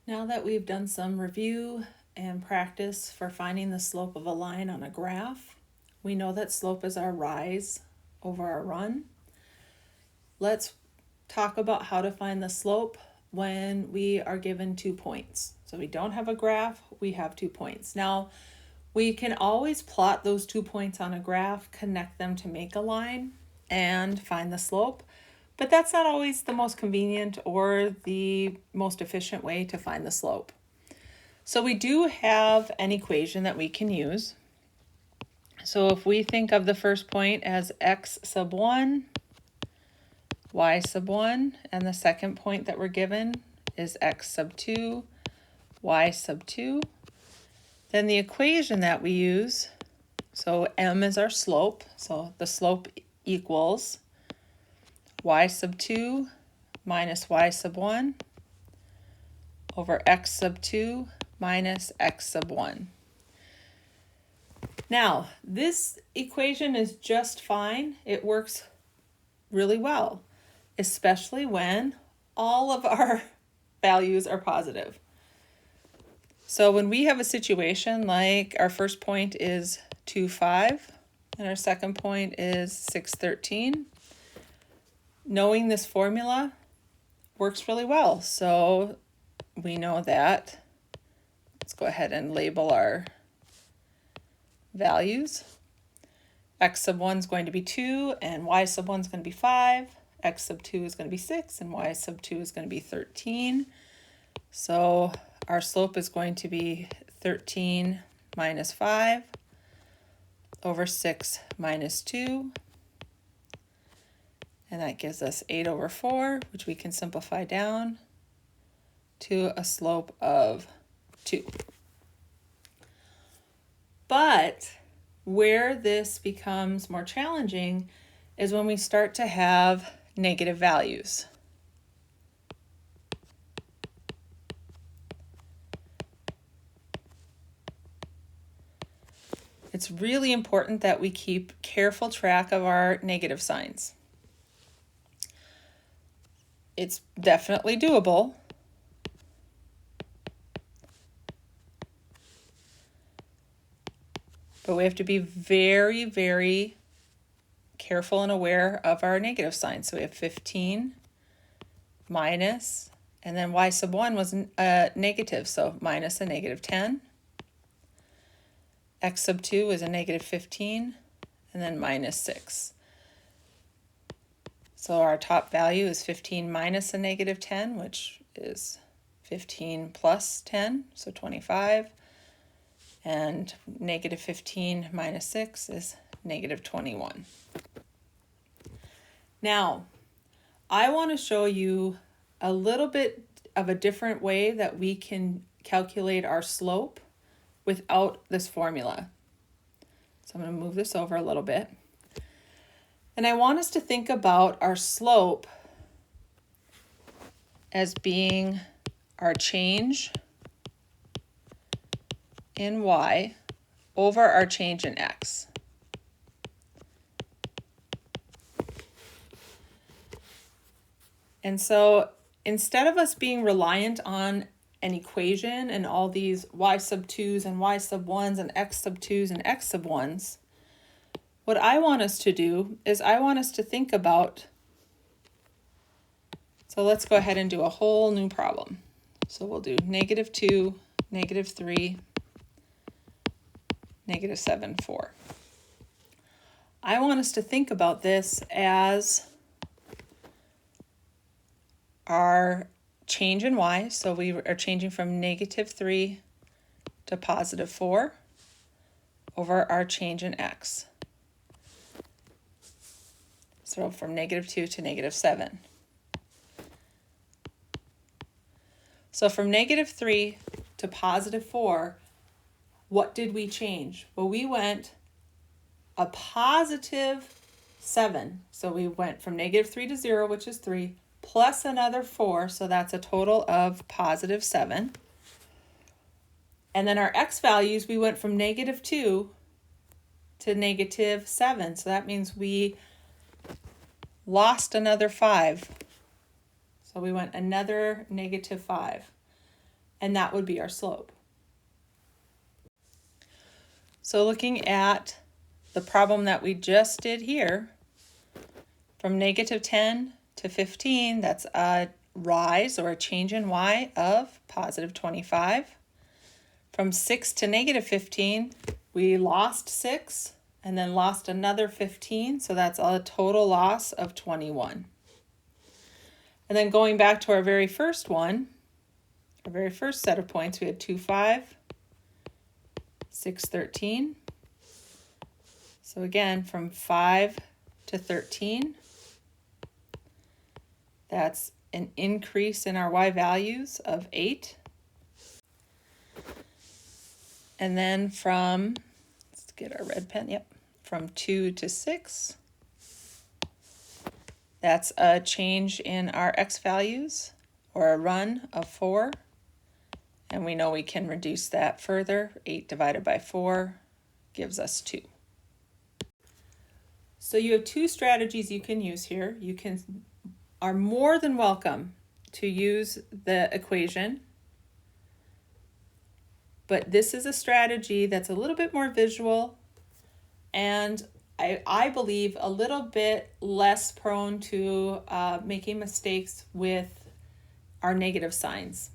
Now that we've done some review and practice for finding the slope of a line on a graph, we know that slope is our rise over our run. Let's talk about how to find the slope when we are given 2 points. So we don't have a graph, we have 2 points. Now, we can always plot those 2 points on a graph, connect them to make a line, and find the slope. But that's not always the most convenient or the most efficient way to find the slope. So we do have an equation that we can use. So if we think of the first point as x sub 1, y sub 1, and the second point that we're given is x sub 2, y sub 2, then the equation that we use, so m is our slope, so the slope equals y sub 2 minus y sub 1 over x sub 2 minus x sub 1. Now, this equation is just fine. It works really well, especially when all of our values are positive. So when we have a situation like our first point is 2, 5, and our second point is 6, 13, knowing this formula works really well. So we know that. Let's go ahead and label our values. X sub 1 is going to be 2, and y sub 1 is going to be 5. X sub 2 is going to be 6, and y sub 2 is going to be 13. So our slope is going to be 13 minus 5 over 6 minus 2. And that gives us 8 over 4, which we can simplify down to a slope of 2. But where this becomes more challenging is when we start to have negative values. It's really important that we keep careful track of our negative signs. It's definitely doable. But we have to be very, very careful and aware of our negative signs. So we have 15 minus, and then y sub 1 was negative, so minus a negative 10. X sub 2 is a negative 15, and then minus 6. So our top value is 15 minus a negative 10, which is 15 plus 10, so 25. And negative 15 minus 6 is negative 21. Now, I want to show you a little bit of a different way that we can calculate our slope without this formula. So I'm going to move this over a little bit. And I want us to think about our slope as being our change in y over our change in x. And so instead of us being reliant on an equation and all these y sub 2's and y sub 1's and x sub 2's and x sub 1's, what I want us to do is I want us to think about, so let's go ahead and do a whole new problem. So we'll do negative 2, negative 3, negative 7, 4. I want us to think about this as our change in y. So we are changing from negative 3 to positive 4 over our change in x. So from negative 2 to negative 7. So from negative 3 to positive 4, what did we change? Well, we went a positive 7. So we went from negative 3 to 0, which is 3, plus another 4, so that's a total of positive 7. And then our x values, we went from negative 2 to negative 7. So that means we lost another 5. So we went another negative 5. and that would be our slope. So looking at the problem that we just did here, from negative 10 to 15, that's a rise or a change in y of positive 25. From 6 to negative 15, we lost 6 and then lost another 15, so that's a total loss of 21. And then going back to our very first one, our very first set of points, we had 2, 5, 6, 13. So again, from 5 to 13, that's an increase in our y values of 8. And then from, let's get our red pen, from 2 to 6, that's a change in our x values, or a run of 4. And we know we can reduce that further. 8 divided by 4 gives us 2. So you have two strategies you can use here. You are more than welcome to use the equation, but this is a strategy that's a little bit more visual and I believe a little bit less prone to making mistakes with our negative signs.